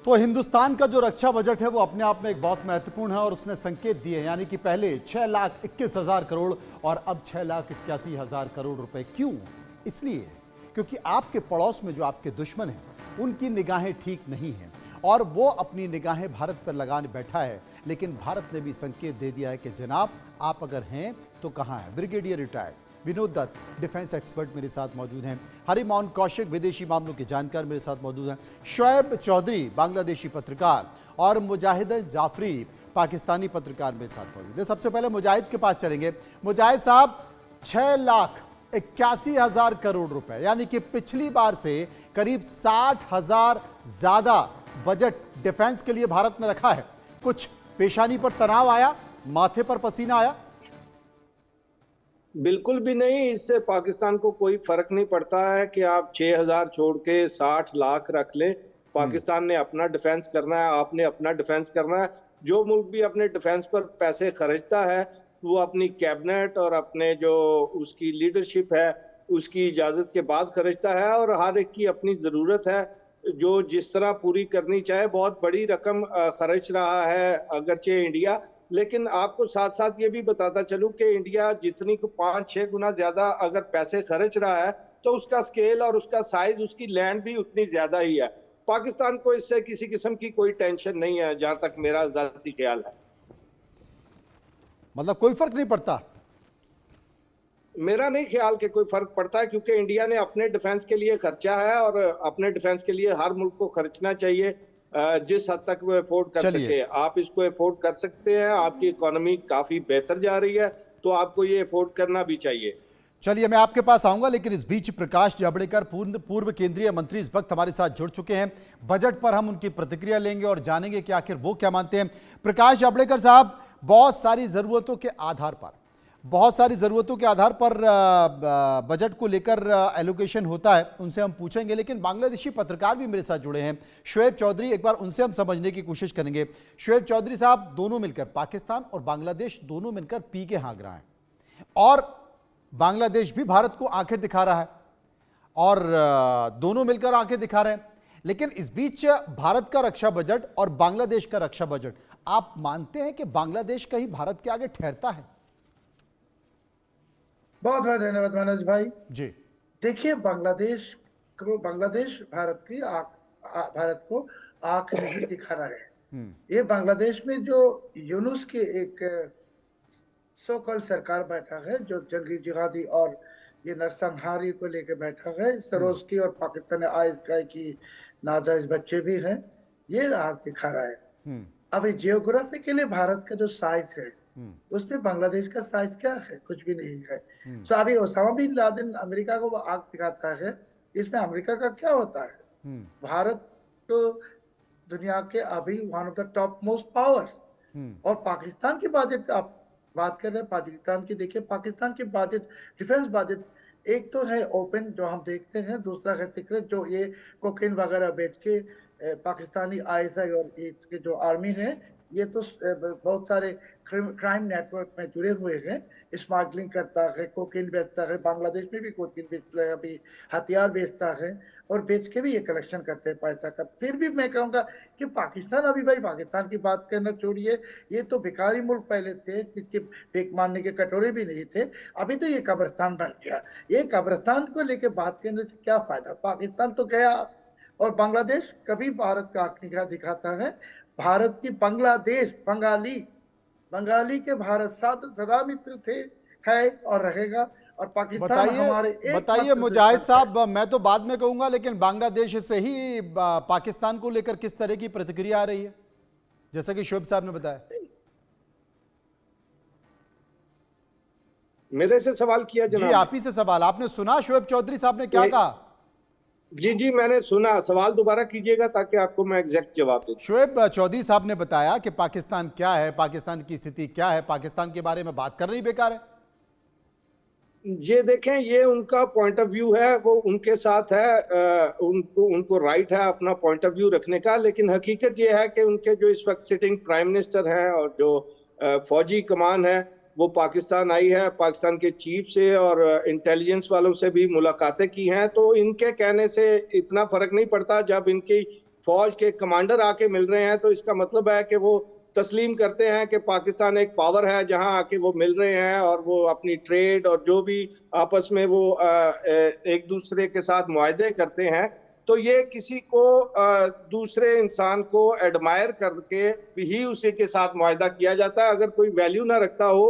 तो हिंदुस्तान का जो रक्षा बजट है वो अपने आप में एक बहुत महत्वपूर्ण है और उसने संकेत दिए, यानी कि पहले 6,21,000 करोड़ और अब 6,81,000 करोड़ रुपए। क्यों? इसलिए क्योंकि आपके पड़ोस में जो आपके दुश्मन हैं उनकी निगाहें ठीक नहीं हैं और वो अपनी निगाहें भारत पर लगाने बैठा है। लेकिन भारत ने भी संकेत दे दिया है कि जनाब आप अगर हैं तो कहाँ है। Brigadier retired Vinod Dutt defence expert मेरे साथ मौजूद हैं, हरिमोहन कौशिक विदेशी मामलों के जानकार मेरे साथ मौजूद हैं, शोएब चौधरी बांग्लादेशी पत्रकार और मुजाहिद जाफरी पाकिस्तानी पत्रकार मेरे साथ मौजूद हैं। सबसे पहले मुजाहिद के पास चलेंगे। मुजाहिद साहब, 6,81,000 करोड़ रुपए, यानी कि पिछली बार से करीब 60,000 ज्यादा बजट डिफेंस के लिए भारत ने रखा है। कुछ पेशानी पर तनाव आया, माथे पर पसीना आया? बिल्कुल भी नहीं। इससे पाकिस्तान को कोई फर्क नहीं पड़ता है कि आप 6,000 छोड़ के 60 लाख रख लें। पाकिस्तान ने अपना डिफेंस करना है, आपने अपना डिफेंस करना है। जो मुल्क भी अपने डिफेंस पर पैसे खर्चता है वो अपनी कैबिनेट और अपने जो उसकी लीडरशिप है उसकी इजाजत के बाद खर्चता है, और हर एक की अपनी जरूरत है जो जिस तरह पूरी करनी चाहे। बहुत बड़ी रकम खर्च रहा है अगरचे इंडिया, लेकिन आपको साथ साथ ये भी बताता चलूं कि इंडिया जितनी को 5-6 गुना ज्यादा अगर पैसे खर्च रहा है तो उसका स्केल और उसका साइज, उसकी लैंड भी उतनी ज्यादा ही है। पाकिस्तान को इससे किसी किस्म की कोई टेंशन नहीं है, जहां तक मेरा जाती ख्याल है। मतलब कोई फर्क नहीं पड़ता? मेरा नहीं ख्याल कि कोई फर्क पड़ता है, क्योंकि इंडिया ने अपने डिफेंस के लिए खर्चा है और अपने डिफेंस के लिए हर मुल्क को खर्चना चाहिए जिस हद तक वो अफोर्ड कर सके। आप इसको अफोर्ड कर सकते हैं, आपकी इकोनॉमी काफी बेहतर जा रही है, तो आपको ये अफोर्ड करना भी चाहिए। चलिए, मैं आपके पास आऊंगा, लेकिन इस बीच प्रकाश जावड़ेकर पूर्व केंद्रीय मंत्री इस वक्त हमारे साथ जुड़ चुके हैं। बजट पर हम उनकी प्रतिक्रिया लेंगे और जानेंगे कि आखिर वो क्या मानते हैं। प्रकाश जावड़ेकर साहब, बहुत सारी जरूरतों के आधार पर बजट को लेकर एलोकेशन होता है, उनसे हम पूछेंगे। लेकिन बांग्लादेशी पत्रकार भी मेरे साथ जुड़े हैं, शोएब चौधरी, एक बार उनसे हम समझने की कोशिश करेंगे। शोएब चौधरी साहब, दोनों मिलकर, पाकिस्तान और बांग्लादेश दोनों मिलकर पी के हाँक रहा है और बांग्लादेश भी भारत को आंखें दिखा रहा है और दोनों मिलकर आंखें दिखा रहे हैं। लेकिन इस बीच भारत का रक्षा बजट और बांग्लादेश का रक्षा बजट, आप मानते हैं कि बांग्लादेश कहीं भारत के आगे ठहरता है? बहुत बहुत धन्यवाद मनोज भाई जी। देखिए, बांग्लादेश भारत को आंख नहीं दिखा रहा है। ये बांग्लादेश में जो यूनुस के एक सो कॉल सरकार बैठा है, जो जंगी जिहादी और ये नरसंहारी को लेकर बैठा है, सरोज की और पाकिस्तान आईएसआई की नाजायज बच्चे भी हैं, ये आंख दिखा रहा है। अभी जियोग्राफिकली भारत का जो साइज है उसमें बांग्लादेश का साइज क्या है? कुछ भी नहीं है। तो अभी ओसामा बिन लादेन अमेरिका को आग दिखाता है, इसमें अमेरिका का क्या होता है? भारत तो दुनिया के अभी one of the top most powers, और पाकिस्तान की बजट आप बात कर रहे हैं, पाकिस्तान की देखिए, पाकिस्तान की बजट, डिफेंस बजट एक तो है ओपन जो हम देखते हैं, दूसरा है सीक्रेट जो ये कोकेन वगैरह बेच के पाकिस्तानी आईएसआई और इसके जो आर्मी है ये तो बहुत सारे क्राइम नेटवर्क में जुड़े हुए हैं, स्मगलिंग करता है, कोकेन बेचता है, बांग्लादेश में भी कोकेन बेचता है, अभी हथियार बेचता है और बेच के भी ये कलेक्शन करते हैं पैसा का। फिर भी मैं कहूँगा कि पाकिस्तान, अभी भाई पाकिस्तान की बात करना छोड़िए, ये तो भिखारी मुल्क पहले थे, किसके भीख मारने के कटोरे भी नहीं थे, अभी तो ये कब्रिस्तान बन गया। ये कब्रिस्तान को लेकर बात करने से क्या फायदा? पाकिस्तान तो गया और बांग्लादेश कभी भारत का आंख दिखाता है। भारत की बांग्लादेश, बंगाली के भारत साथ सदा मित्र थे, है और रहेगा, और पाकिस्तान हमारे एक। बताइए मुजाहिद साहब, मैं तो बाद में कहूंगा, लेकिन बांग्लादेश से ही पाकिस्तान को लेकर किस तरह की प्रतिक्रिया आ रही है, जैसा कि शोएब साहब ने बताया? मेरे से सवाल किया जनाब? जी, आप ही से सवाल। आपने सुना शोएब चौधरी साहब ने क्या कहा? जी मैंने सुना। सवाल दोबारा कीजिएगा ताकि आपको मैं एग्जैक्ट जवाब दूं। शोएब चौधरी साहब ने बताया कि पाकिस्तान क्या है, पाकिस्तान की स्थिति क्या है, पाकिस्तान के बारे में बात करना ही बेकार है। ये देखें, ये उनका पॉइंट ऑफ व्यू है, वो उनके साथ है, उनको राइट है अपना पॉइंट ऑफ व्यू रखने का। लेकिन हकीकत ये है कि उनके जो इस वक्त सिटिंग प्राइम मिनिस्टर हैं और जो फौजी कमान है वो पाकिस्तान आई है, पाकिस्तान के चीफ से और इंटेलिजेंस वालों से भी मुलाकातें की हैं। तो इनके कहने से इतना फर्क नहीं पड़ता जब इनकी फौज के कमांडर आके मिल रहे हैं, तो इसका मतलब है कि वो तस्लीम करते हैं कि पाकिस्तान एक पावर है, जहां आके वो मिल रहे हैं और वो अपनी ट्रेड और जो भी आपस में वो एक दूसरे के साथ मुआहदे करते हैं। तो ये किसी को दूसरे इंसान को एडमायर करके ही उसी के साथ मुआहदा किया जाता है। अगर कोई वैल्यू ना रखता हो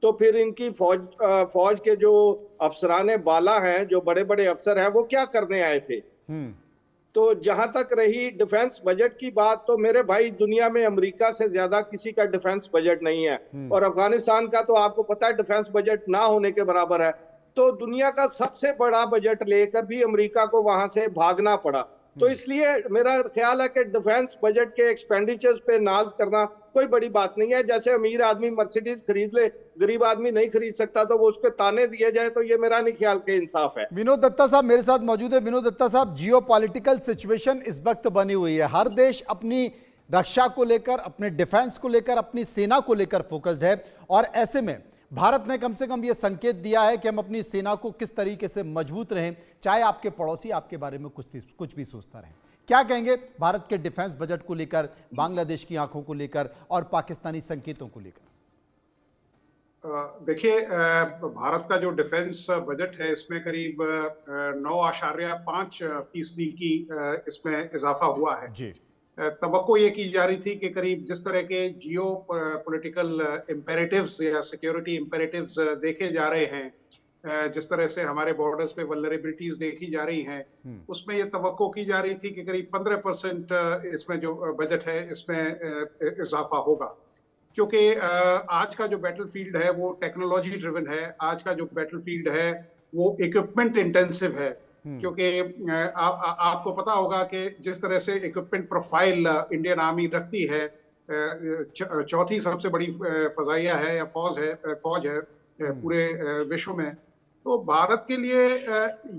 तो फिर इनकी फौज के जो अफसराने बाला हैं, जो बड़े बड़े अफसर हैं, वो क्या करने आए थे। तो जहां तक रही डिफेंस बजट की बात, तो मेरे भाई दुनिया में अमेरिका से ज्यादा किसी का डिफेंस बजट नहीं है, और अफगानिस्तान का तो आपको पता है डिफेंस बजट ना होने के बराबर है। तो दुनिया का सबसे बड़ा बजट लेकर भी अमेरिका को वहां से भागना पड़ा। तो इसलिए मेरा ख्याल है कि डिफेंस बजट के एक्सपेंडिचर्स पे नाज करना कोई बड़ी बात नहीं है। जैसे अमीर आदमी मर्सिडीज खरीद ले, गरीब आदमी नहीं खरीद सकता, तो वो उसके ताने दिए जाए, तो ये मेरा नहीं ख्याल के इंसाफ है। विनोद दत्ता साहब मेरे साथ मौजूद है। विनोद दत्ता साहब, जियो पॉलिटिकल सिचुएशन इस वक्त बनी हुई है, हर देश अपनी रक्षा को लेकर, अपने डिफेंस को लेकर, अपनी सेना को लेकर फोकस्ड है, और ऐसे में भारत ने कम से कम यह संकेत दिया है कि हम अपनी सेना को किस तरीके से मजबूत रहें, चाहे आपके पड़ोसी आपके बारे में कुछ भी सोचता रहे। क्या कहेंगे भारत के डिफेंस बजट को लेकर, बांग्लादेश की आंखों को लेकर और पाकिस्तानी संकेतों को लेकर? देखिए, भारत का जो डिफेंस बजट है, इसमें करीब 9.5% की इसमें इजाफा हुआ है जी। तवक्को ये की जा रही थी कि करीब जिस तरह के जियो पॉलिटिकल इम्पेरेटिव्स या सिक्योरिटी इम्पेरेटिव्स देखे जा रहे हैं, जिस तरह से हमारे बॉर्डर्स पे वल्नरेबिलिटीज देखी जा रही हैं, उसमें ये तवक्को की जा रही थी कि करीब 15% इसमें जो बजट है इसमें इजाफा होगा। क्योंकि आज का जो बैटलफील्ड है वो टेक्नोलॉजी ड्रिवन है, आज का जो बैटलफील्ड है वो इक्विपमेंट इंटेंसिव है। क्योंकि आपको पता होगा कि जिस तरह से इक्विपमेंट प्रोफाइल इंडियन आर्मी रखती है, चौथी सबसे बड़ी फजाइया है या फौज है पूरे विश्व में, तो भारत के लिए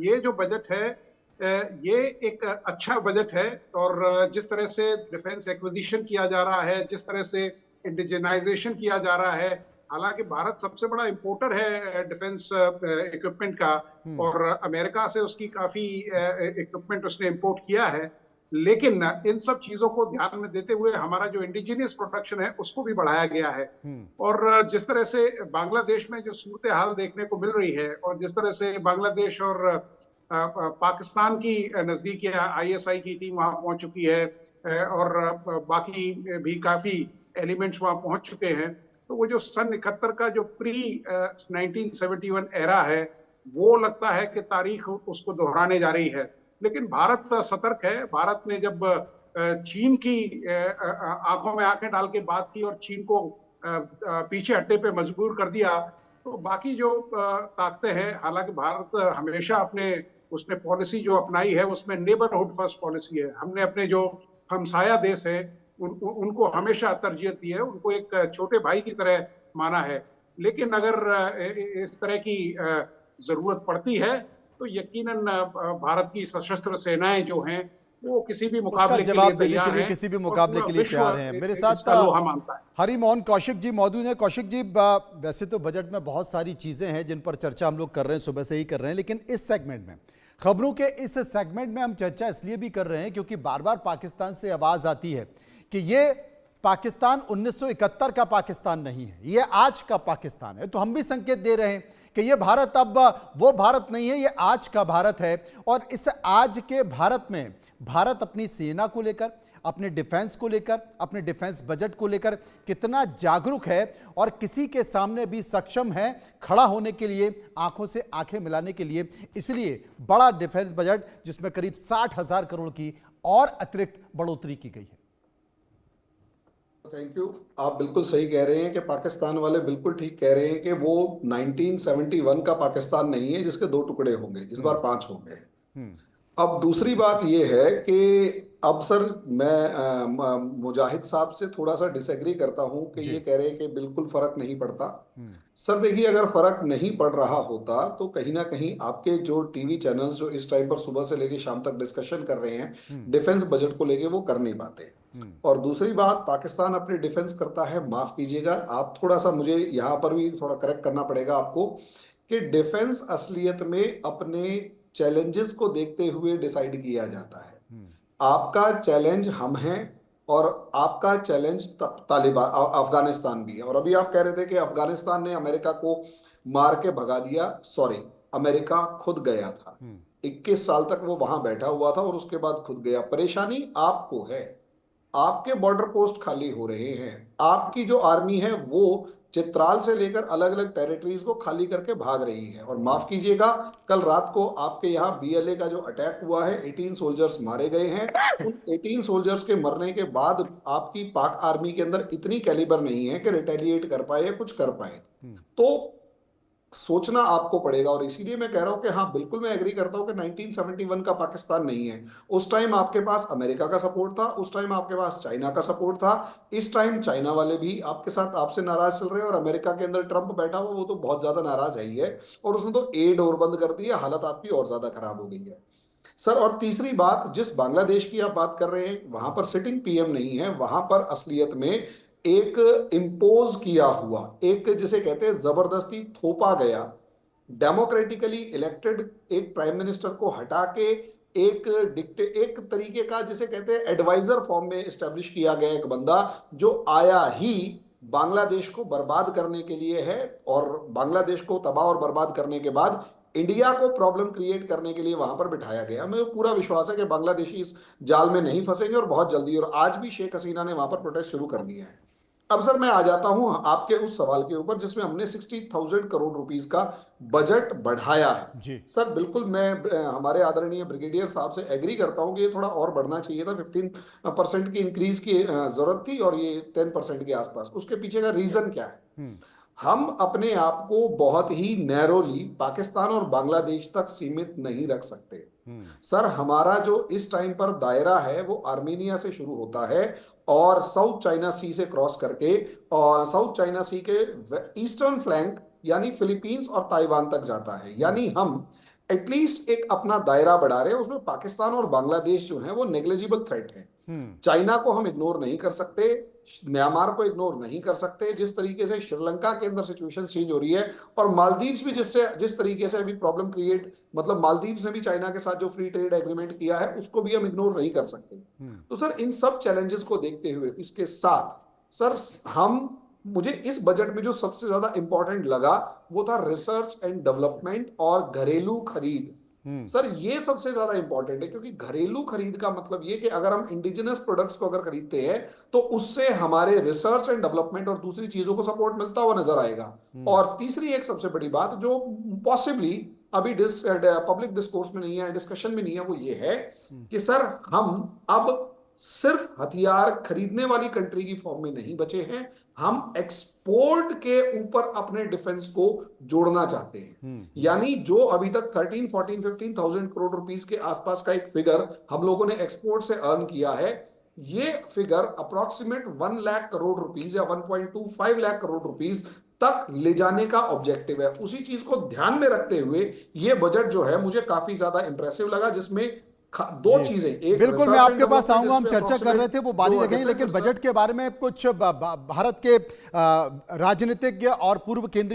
ये जो बजट है ये एक अच्छा बजट है। और जिस तरह से डिफेंस एक्विजिशन किया जा रहा है, जिस तरह से इंडिजिनाइजेशन किया जा रहा है, हालांकि भारत सबसे बड़ा इंपोर्टर है डिफेंस इक्विपमेंट का, और अमेरिका से उसकी काफी इक्विपमेंट उसने इंपोर्ट किया है, लेकिन इन सब चीजों को ध्यान में देते हुए हमारा जो इंडिजिनियस प्रोडक्शन है उसको भी बढ़ाया गया है। और जिस तरह से बांग्लादेश में जो सूरत हाल देखने को मिल रही है, और जिस तरह से बांग्लादेश और पाकिस्तान की नजदीक ISI की टीम वहां पहुंच चुकी है, और बाकी भी काफी एलिमेंट्स वहां पहुंच चुके हैं, तो वो जो सन 71 का जो प्री 1971 एरा है, वो लगता है कि तारीख उसको दोहराने जा रही है। लेकिन भारत सतर्क है। भारत ने जब चीन की आंखों में आंखें डाल के बात की और चीन को पीछे हटने पे मजबूर कर दिया, तो बाकी जो ताकतें हैं, हालांकि भारत हमेशा उसने पॉलिसी जो अपनाई है उसमें नेबरहुड फर्स्ट पॉलिसी है। हमने अपने जो हमसाया देश है उनको हमेशा तरजीह दी है, उनको एक छोटे भाई की तरह माना है। लेकिन अगर इस तरह की जरूरत पड़ती है तो यकीनन भारत की सशस्त्र सेनाएं जो हैं वो किसी भी मुकाबले के लिए तैयार हैं, किसी भी मुकाबले के लिए तैयार हैं। मेरे साथ हरिमोहन कौशिक जी मौजूद हैं। कौशिक जी, वैसे तो बजट में बहुत सारी चीजें हैं जिन पर चर्चा हम लोग कर रहे हैं, सुबह से ही कर रहे हैं, लेकिन इस सेगमेंट में, खबरों के इस सेगमेंट में हम चर्चा इसलिए भी कर रहे हैं क्योंकि बार बार पाकिस्तान से आवाज आती है कि ये पाकिस्तान 1971 का पाकिस्तान नहीं है, ये आज का पाकिस्तान है। तो हम भी संकेत दे रहे हैं कि ये भारत अब वो भारत नहीं है, ये आज का भारत है। और इस आज के भारत में भारत अपनी सेना को लेकर, अपने डिफेंस को लेकर, अपने डिफेंस बजट को लेकर कितना जागरूक है और किसी के सामने भी सक्षम है खड़ा होने के लिए, आंखों से आंखें मिलाने के लिए। इसलिए बड़ा डिफेंस बजट जिसमें करीब 60,000 करोड़ की और अतिरिक्त बढ़ोतरी की गई है। Thank you. आप बिल्कुल सही कह रहे हैं कि पाकिस्तान वाले बिल्कुल ठीक कह रहे हैं कि वो 1971 का पाकिस्तान नहीं है जिसके 2 टुकड़े होंगे, इस बार 5 होंगे। अब दूसरी बात ये है कि अब सर मैं मुजाहिद साहब से थोड़ा सा डिसएग्री करता हूं कि ये कह रहे हैं कि बिल्कुल फर्क नहीं पड़ता। सर देखिए, अगर फर्क नहीं पड़ रहा होता तो कहीं ना कहीं आपके जो टीवी चैनल्स जो इस टाइम पर सुबह से लेकर शाम तक डिस्कशन कर रहे हैं डिफेंस बजट को लेके, वो कर नहीं पाते। और दूसरी बात, पाकिस्तान अपनी डिफेंस करता है, माफ कीजिएगा, आप थोड़ा सा मुझे यहाँ पर भी थोड़ा करेक्ट करना पड़ेगा आपको, कि डिफेंस असलियत में अपने चैलेंजेस को देखते हुए डिसाइड किया जाता है। आपका चैलेंज हम हैं और आपका चैलेंज तालिबान अफगानिस्तान भी है। और अभी आप कह रहे थे कि अफगानिस्तान ने अमेरिका को मार के भगा दिया। सॉरी, अमेरिका खुद गया था। 21 साल तक वो वहां बैठा हुआ था और उसके बाद खुद गया। परेशानी आपको है, आपके बॉर्डर पोस्ट खाली हो रहे हैं, आपकी जो आर्मी है वो चित्राल से लेकर अलग अलग टेरिटरीज को खाली करके भाग रही है। और माफ कीजिएगा, कल रात को आपके यहाँ बीएलए का जो अटैक हुआ है, 18 सोल्जर्स मारे गए हैं। उन 18 सोल्जर्स के मरने के बाद आपकी पाक आर्मी के अंदर इतनी कैलिबर नहीं है कि रिटेलिएट कर पाए या कुछ कर पाए। तो सोचना आपको पड़ेगा। और इसीलिए मैं कह रहा हूं कि हाँ, बिल्कुल मैं एग्री करता हूं कि 1971 का पाकिस्तान नहीं है। उस टाइम आपके पास अमेरिका का सपोर्ट था, उस टाइम आपके पास चाइना का सपोर्ट था। इस टाइम चाइना वाले भी आपके साथ आपसे नाराज चल रहे हैं और अमेरिका के अंदर ट्रंप बैठा हुआ, वो तो बहुत ज्यादा नाराज है ही है। और उसने तो एड और बंद कर दी है, हालत आपकी और ज्यादा खराब हो गई है सर। और तीसरी बात, जिस बांग्लादेश की आप बात कर रहे हैं, वहां पर सिटिंग पीएम नहीं है, वहां पर असलियत में एक इम्पोज किया हुआ, एक जिसे कहते हैं जबरदस्ती थोपा गया, डेमोक्रेटिकली इलेक्टेड एक प्राइम मिनिस्टर को हटा के एक तरीके का जिसे कहते हैं एडवाइजर फॉर्म में एस्टेब्लिश किया गया एक बंदा, जो आया ही बांग्लादेश को बर्बाद करने के लिए है। और बांग्लादेश को तबाह और बर्बाद करने के बाद इंडिया को प्रॉब्लम क्रिएट करने के लिए वहां पर बिठाया गया। मुझे पूरा विश्वास है कि बांग्लादेशी इस जाल में नहीं फंसेंगे और बहुत जल्दी। और आज भी शेख हसीना ने वहां पर प्रोटेस्ट शुरू कर दिए हैं। अब सर मैं आ जाता हूं आपके उस सवाल के ऊपर जिसमें हमने 60,000 करोड़ रुपीस का बजट बढ़ाया है जी सर। बिल्कुल मैं हमारे आदरणीय ब्रिगेडियर साहब से एग्री करता हूं कि ये थोड़ा और बढ़ना चाहिए था। 15% की इंक्रीज की जरूरत थी और ये 10% के आसपास। उसके पीछे का रीजन क्या है? हम अपने आप को बहुत ही नैरोली पाकिस्तान और बांग्लादेश तक सीमित नहीं रख सकते सर। हमारा जो इस टाइम पर दायरा है वो आर्मेनिया से शुरू होता है और साउथ चाइना सी से क्रॉस करके और साउथ चाइना सी के ईस्टर्न फ्लैंक यानी फिलीपींस और ताइवान तक जाता है। यानी हम एटलीस्ट एक अपना दायरा बढ़ा रहे हैं। उसमें पाकिस्तान और बांग्लादेश जो है वो नेग्लिजिबल थ्रेट है। चाइना को हम इग्नोर नहीं कर सकते, म्यांमार को इग्नोर नहीं कर सकते। जिस तरीके से श्रीलंका के अंदर सिचुएशन चेंज हो रही है और मालदीव्स भी जिस तरीके से अभी प्रॉब्लम क्रिएट, मतलब मालदीव्स ने भी चाइना के साथ जो फ्री ट्रेड एग्रीमेंट किया है उसको भी हम इग्नोर नहीं कर सकते। तो सर इन सब चैलेंजेस को देखते हुए इसके साथ सर मुझे इस बजट में जो सबसे ज्यादा इंपॉर्टेंट लगा वो था रिसर्च एंड डेवलपमेंट और घरेलू खरीद। सर ये सबसे ज्यादा इंपॉर्टेंट है क्योंकि घरेलू खरीद का मतलब ये कि अगर हम इंडिजिनस प्रोडक्ट्स को अगर खरीदते हैं तो उससे हमारे रिसर्च एंड डेवलपमेंट और दूसरी चीजों को सपोर्ट मिलता हुआ नजर आएगा। और तीसरी एक सबसे बड़ी बात जो पॉसिबली अभी पब्लिक डिस्कोर्स में नहीं है, डिस्कशन में नहीं है, वो ये है कि सर हम अब सिर्फ हथियार खरीदने वाली कंट्री की फॉर्म में नहीं बचे हैं, हम एक्सपोर्ट के ऊपर अपने डिफेंस को जोड़ना चाहते हैं। यानी जो अभी तक 13, 14, 15,000 करोड़ रुपीस के आसपास का एक फिगर हम लोगों ने एक्सपोर्ट से अर्न किया है, ये figure approximate 1 lakh crore rupees या 1.25 लाख करोड़ रुपीस तक ले जाने का ऑब्जेक्टिव है। उसी चीज को ध्यान में रखते हुए ये बजट जो है मुझे काफी ज्यादा इंप्रेसिव लगा, जिसमें दो चीजें, एक बिल्कुल मैं आपके पास आऊंगा, हम चर्चा कर रहे थे वो बारी लग गई। लेकिन बजट के बारे में कुछ भारत के राजनीतिज्ञ और पूर्व केंद्रीय